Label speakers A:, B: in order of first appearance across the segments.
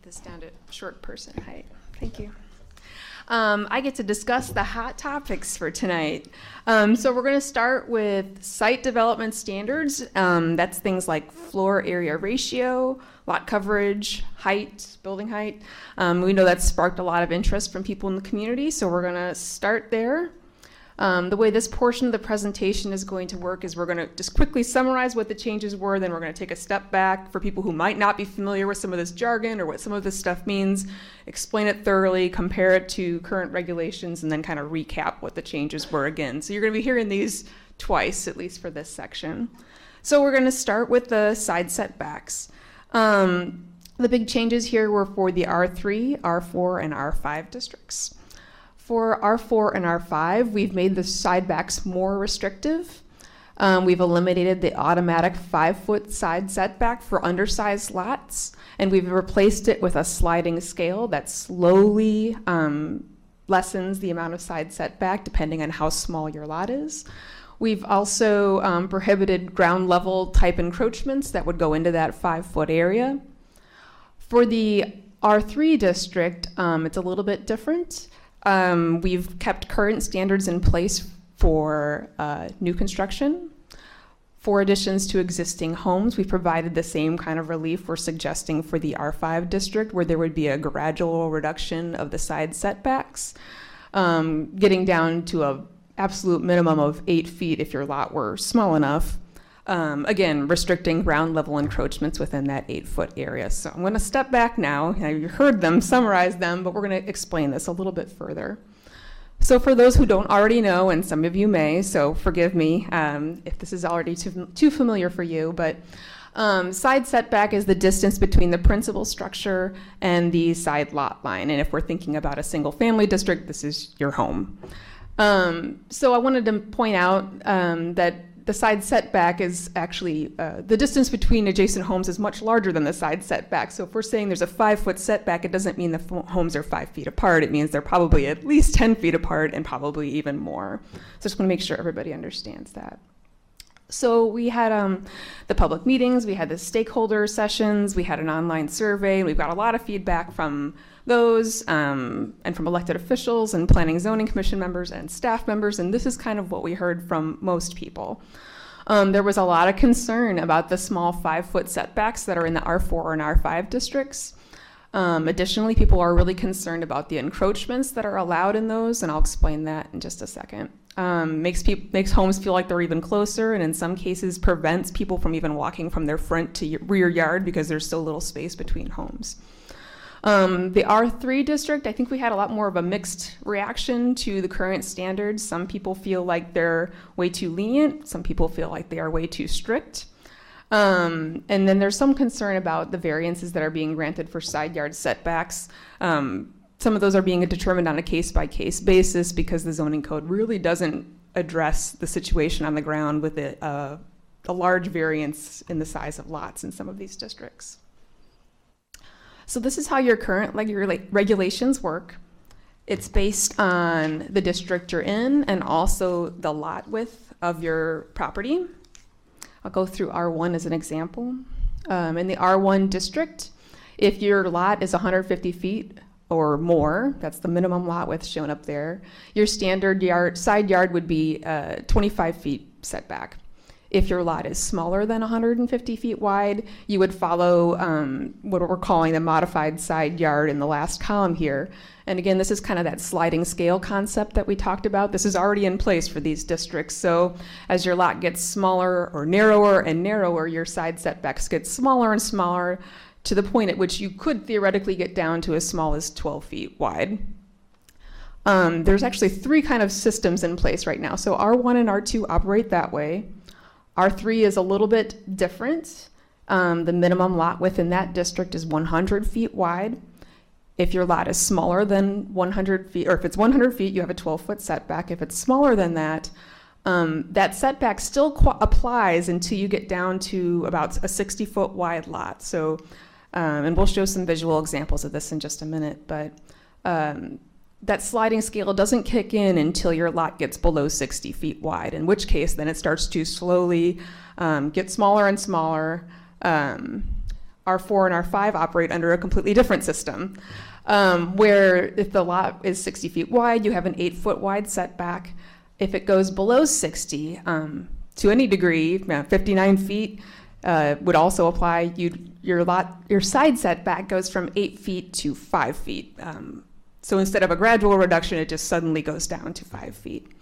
A: this down to short person height. Thank you. I get to discuss the hot topics for tonight. So we're going to start with site development standards. That's things like floor area ratio, lot coverage, height, building height. We know that's sparked a lot of interest from people in the community, so we're going to start there. The way this portion of the presentation is going to work is we're going to just quickly summarize what the changes were, then we're going to take a step back for people who might not be familiar with some of this jargon or what some of this stuff means, explain it thoroughly, compare it to current regulations, and then kind of recap what the changes were again. So you're going to be hearing these twice, at least for this section. So we're going to start with the side setbacks. The big changes here were for the R3, R4, and R5 districts. For R4 and R5, we've made the sidebacks more restrictive. We've eliminated the automatic 5-foot side setback for undersized lots, and we've replaced it with a sliding scale that slowly lessens the amount of side setback depending on how small your lot is. We've also prohibited ground level type encroachments that would go into that 5-foot area. For the R3 district, it's a little bit different. We've kept current standards in place for new construction. For additions to existing homes, we've provided the same kind of relief we're suggesting for the R5 district, where there would be a gradual reduction of the side setbacks, getting down to an absolute minimum of 8 feet if your lot were small enough. Again, restricting ground level encroachments within that 8-foot area. So I'm going to step back now. You heard them, summarize them, but we're going to explain this a little bit further. So for those who don't already know, and some of you may, so forgive me if this is already too familiar for you, but side setback is the distance between the principal structure and the side lot line. And if we're thinking about a single family district, this is your home. So I wanted to point out that the side setback is actually, the distance between adjacent homes is much larger than the side setback. So if we're saying there's a 5-foot setback, it doesn't mean the homes are 5 feet apart. It means they're probably at least 10 feet apart and probably even more. So I just want to make sure everybody understands that. So we had the public meetings, we had the stakeholder sessions, we had an online survey, and we've got a lot of feedback from those and from elected officials and planning zoning commission members and staff members, and this is kind of what we heard from most people. There was a lot of concern about the small 5-foot setbacks that are in the R4 and R5 districts. Additionally, people are really concerned about the encroachments that are allowed in those, and I'll explain that in just a second. Makes homes feel like they're even closer, and in some cases prevents people from even walking from their front to rear yard because there's so little space between homes. The R3 district, I think we had a lot more of a mixed reaction to the current standards. Some people feel like they're way too lenient. Some people feel like they are way too strict. And then there's some concern about the variances that are being granted for side yard setbacks. Some of those are being determined on a case-by-case basis because the zoning code really doesn't address the situation on the ground with a large variance in the size of lots in some of these districts. So this is how your current regulations work. It's based on the district you're in and also the lot width of your property. I'll go through R1 as an example. In the R1 district, if your lot is 150 feet or more, that's the minimum lot width shown up there, your standard side yard would be 25 feet setback. If your lot is smaller than 150 feet wide, you would follow what we're calling the modified side yard in the last column here. And again, this is kind of that sliding scale concept that we talked about. This is already in place for these districts. So as your lot gets smaller or narrower and narrower, your side setbacks get smaller and smaller to the point at which you could theoretically get down to as small as 12 feet wide. There's actually 3 kind of systems in place right now. So R1 and R2 operate that way. R3 is a little bit different. The minimum lot width in that district is 100 feet wide. If your lot is smaller than 100 feet, or if it's 100 feet, you have a 12-foot setback. If it's smaller than that, that setback still applies until you get down to about a 60-foot wide lot. So, and we'll show some visual examples of this in just a minute, but that sliding scale doesn't kick in until your lot gets below 60 feet wide, in which case then it starts to slowly get smaller and smaller. R4 and R5 operate under a completely different system, where if the lot is 60 feet wide, you have an 8-foot wide setback. If it goes below 60, to any degree, 59 feet would also apply. Your side setback goes from 8 feet to 5 feet. So instead of a gradual reduction, it just suddenly goes down to 5 feet.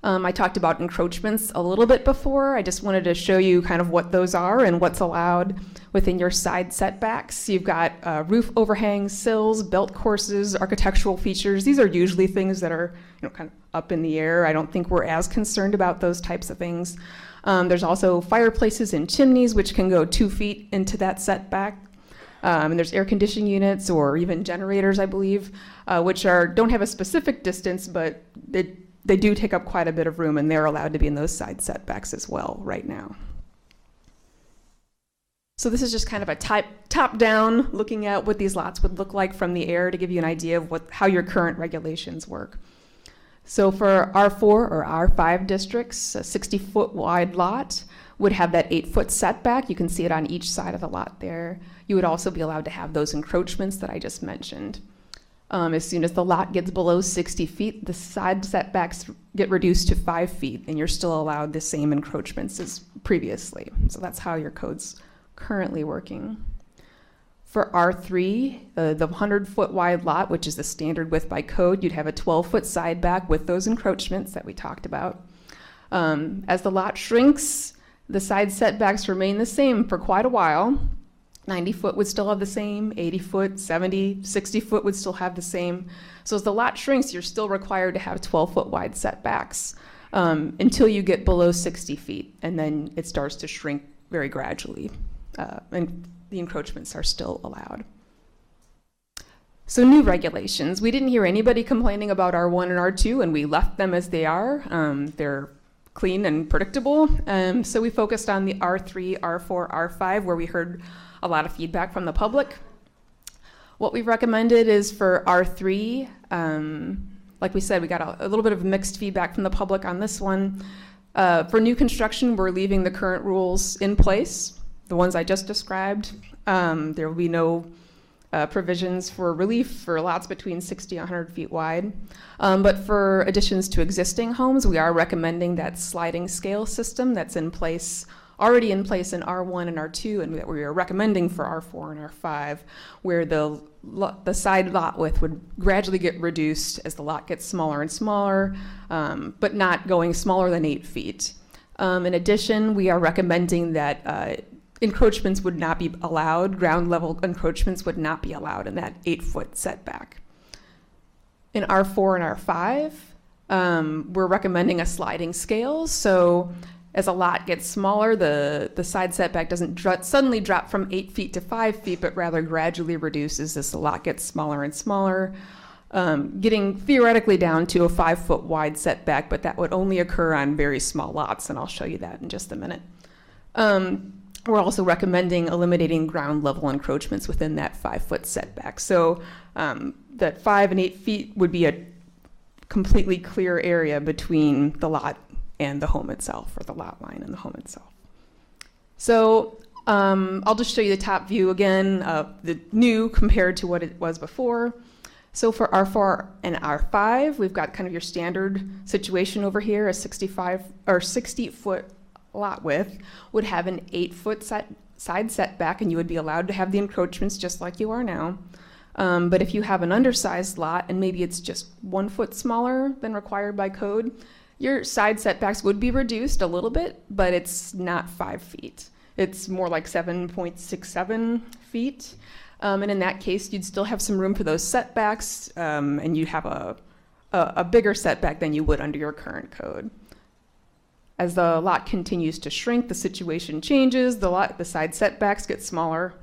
A: I talked about encroachments a little bit before. I just wanted to show you kind of what those are and what's allowed within your side setbacks. You've got roof overhangs, sills, belt courses, architectural features. These are usually things that are kind of up in the air. I don't think we're as concerned about those types of things. There's also fireplaces and chimneys, which can go 2 feet into that setback. And there's air conditioning units or even generators, I believe, which don't have a specific distance, but they do take up quite a bit of room, and they're allowed to be in those side setbacks as well right now. So this is just kind of a top-down looking at what these lots would look like from the air to give you an idea of how your current regulations work. So for R4 or R5 districts, a 60-foot wide lot would have that 8-foot setback. You can see it on each side of the lot there. You would also be allowed to have those encroachments that I just mentioned. As soon as the lot gets below 60 feet, the side setbacks get reduced to 5 feet, and you're still allowed the same encroachments as previously. So that's how your code's currently working. For R3, the 100-foot wide lot, which is the standard width by code, you'd have a 12-foot side back with those encroachments that we talked about. As the lot shrinks, the side setbacks remain the same for quite a while. 90-foot would still have the same, 80-foot, 70, 60-foot would still have the same. So as the lot shrinks, you're still required to have 12-foot wide setbacks until you get below 60 feet, and then it starts to shrink very gradually, and the encroachments are still allowed. So new regulations. We didn't hear anybody complaining about R1 and R2, and we left them as they are. They're clean and predictable. So we focused on the R3, R4, R5, where we heard a lot of feedback from the public. What we've recommended is for R3, like we said, we got a little bit of mixed feedback from the public on this one. For new construction, we're leaving the current rules in place, the ones I just described. There will be no provisions for relief for lots between 60 and 100 feet wide. But for additions to existing homes, we are recommending that sliding scale system that's already in place in R1 and R2, and that we are recommending for R4 and R5, where the side lot width would gradually get reduced as the lot gets smaller and smaller, but not going smaller than 8 feet. In addition, we are recommending that encroachments would not be allowed, ground level encroachments would not be allowed in that 8-foot setback. In R4 and R5, we're recommending a sliding scale. So as a lot gets smaller, the side setback doesn't suddenly drop from 8 feet to 5 feet, but rather gradually reduces as the lot gets smaller and smaller, getting theoretically down to a 5-foot wide setback, but that would only occur on very small lots, and I'll show you that in just a minute. We're also recommending eliminating ground level encroachments within that 5-foot setback. So that 5 and 8 feet would be a completely clear area between the lot and the home itself, or the lot line and the home itself. So I'll just show you the top view again of the new compared to what it was before. So for R4 and R5, we've got kind of your standard situation over here. A 60-foot lot width would have an 8-foot side setback, and you would be allowed to have the encroachments just like you are now. But if you have an undersized lot and maybe it's just 1 foot smaller than required by code, your side setbacks would be reduced a little bit, but it's not 5 feet. It's more like 7.67 feet. And in that case, you'd still have some room for those setbacks, and you'd have a bigger setback than you would under your current code. As the lot continues to shrink, the situation changes, the side setbacks get smaller.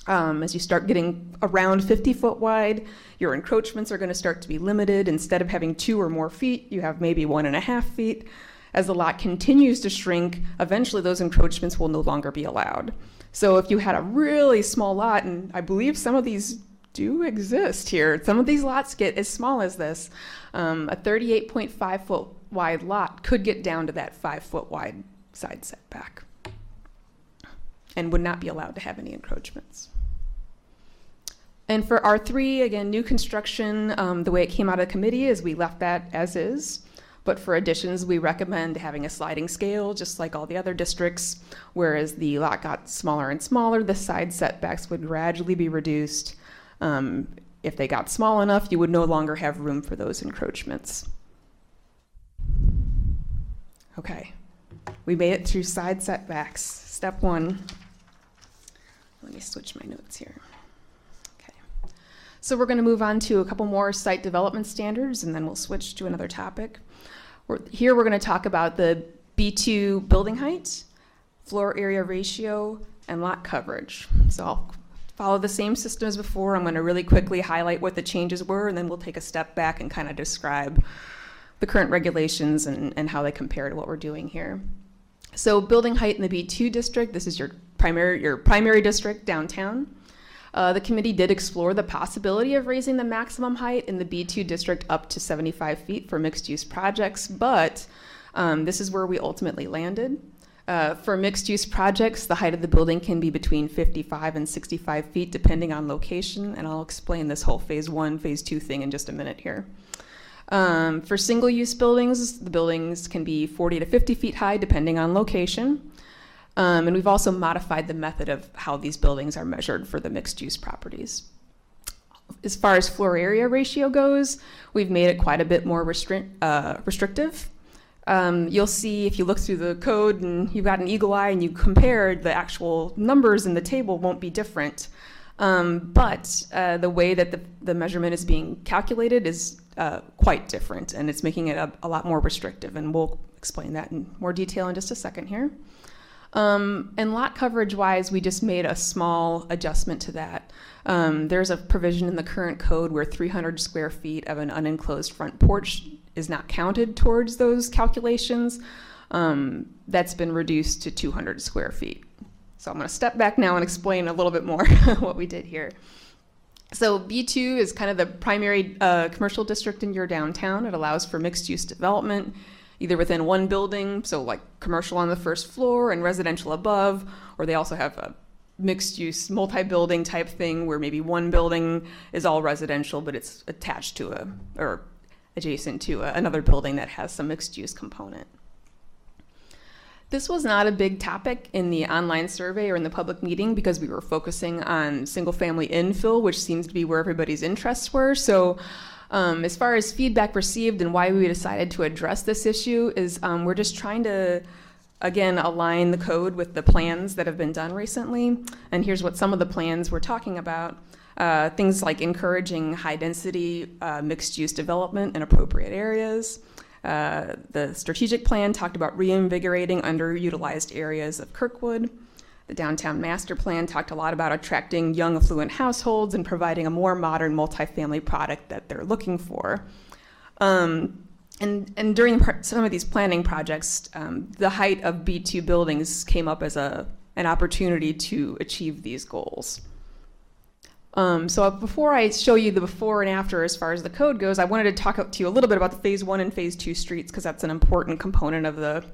A: As you start getting around 50 foot wide, your encroachments are going to start to be limited. Instead of having 2 or more feet, you have maybe 1.5 feet. As the lot continues to shrink, eventually those encroachments will no longer be allowed. So if you had a really small lot, and I believe some of these do exist here, some of these lots get as small as this, a 38.5 foot wide lot could get down to that 5 foot wide side setback. and would not be allowed to have any encroachments. And for R3, again, new construction, the way it came out of committee is we left that as is. But for additions, we recommend having a sliding scale, just like all the other districts. Whereas the lot got smaller and smaller, the side setbacks would gradually be reduced. If they got small enough, you would no longer have room for those encroachments. Okay, we made it through side setbacks. Step 1. Let me switch my notes here. So we're going to move on to a couple more site development standards, and then we'll switch to another topic. Here we're going to talk about the B2 building height, floor area ratio, and lot coverage. So I'll follow the same system as before. I'm going to really quickly highlight what the changes were, and then we'll take a step back and kind of describe the current regulations and how they compare to what we're doing here. So building height in the B2 district, this is your primary district downtown. The committee did explore the possibility of raising the maximum height in the B2 district up to 75 feet for mixed-use projects, but this is where we ultimately landed. For mixed-use projects, the height of the building can be between 55 and 65 feet, depending on location, and I'll explain this whole phase 1, phase 2 thing in just a minute here. For single-use buildings, the buildings can be 40 to 50 feet high, depending on location. And we've also modified the method of how these buildings are measured for the mixed-use properties. As far as floor area ratio goes, we've made it quite a bit more restrictive. You'll see if you look through the code and you've got an eagle eye and you compare, the actual numbers in the table won't be different. But the way that the measurement is being calculated is quite different, and it's making it a lot more restrictive, and we'll explain that in more detail in just a second here. And lot coverage wise, we just made a small adjustment to that. There's a provision in the current code where 300 square feet of an unenclosed front porch is not counted towards those calculations. That's been reduced to 200 square feet. So I'm going to step back now and explain a little bit more what we did here. So B2 is kind of the primary commercial district in your downtown. It allows for mixed-use development, either within one building, so like commercial on the first floor and residential above, or they also have a mixed-use multi-building type thing where maybe one building is all residential, but it's attached to or adjacent to another building that has some mixed-use component. This was not a big topic in the online survey or in the public meeting because we were focusing on single-family infill, which seems to be where everybody's interests were. So as far as feedback received and why we decided to address this issue is we're just trying to, again, align the code with the plans that have been done recently. And here's what some of the plans we're talking about. Things like encouraging high-density mixed-use development in appropriate areas. The strategic plan talked about reinvigorating underutilized areas of Kirkwood. The downtown master plan talked a lot about attracting young affluent households and providing a more modern multifamily product that they're looking for. And during some of these planning projects, the height of B2 buildings came up as an opportunity to achieve these goals. So before I show you the before and after as far as the code goes, I wanted to talk to you a little bit about the phase 1 and phase 2 streets because that's an important component of the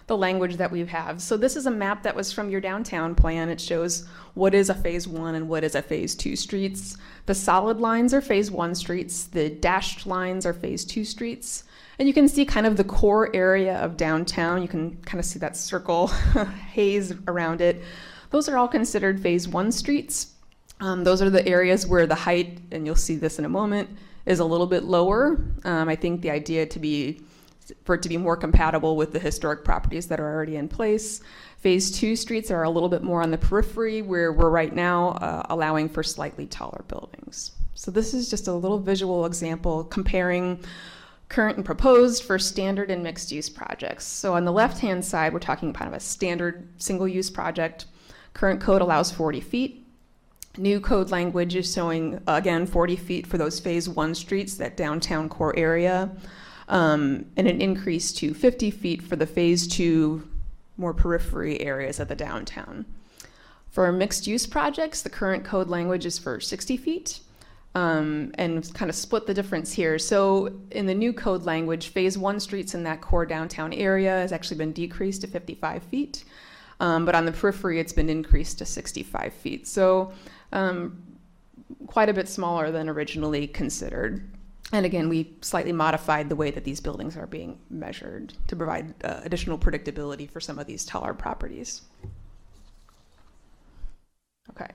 A: language that we have. So this is a map that was from your downtown plan. It shows what is a phase 1 and what is a phase 2 streets. The solid lines are phase 1 streets. The dashed lines are phase 2 streets. And you can see kind of the core area of downtown. You can kind of see that circle haze around it. Those are all considered phase 1 streets. Those are the areas where the height, and you'll see this in a moment, is a little bit lower. I think the idea for it to be more compatible with the historic properties that are already in place. Phase 2 streets are a little bit more on the periphery where we're right now allowing for slightly taller buildings. So this is just a little visual example comparing current and proposed for standard and mixed use projects. So on the left-hand side, we're talking about kind of a standard single-use project. Current code allows 40 feet. New code language is showing, again, 40 feet for those phase 1 streets, that downtown core area. And an increase to 50 feet for the phase 2 more periphery areas of the downtown. For mixed-use projects, the current code language is for 60 feet, and kind of split the difference here. So in the new code language, phase 1 streets in that core downtown area has actually been decreased to 55 feet. but on the periphery it's been increased to 65 feet. So quite a bit smaller than originally considered. And again, we slightly modified the way that these buildings are being measured to provide additional predictability for some of these taller properties. Okay.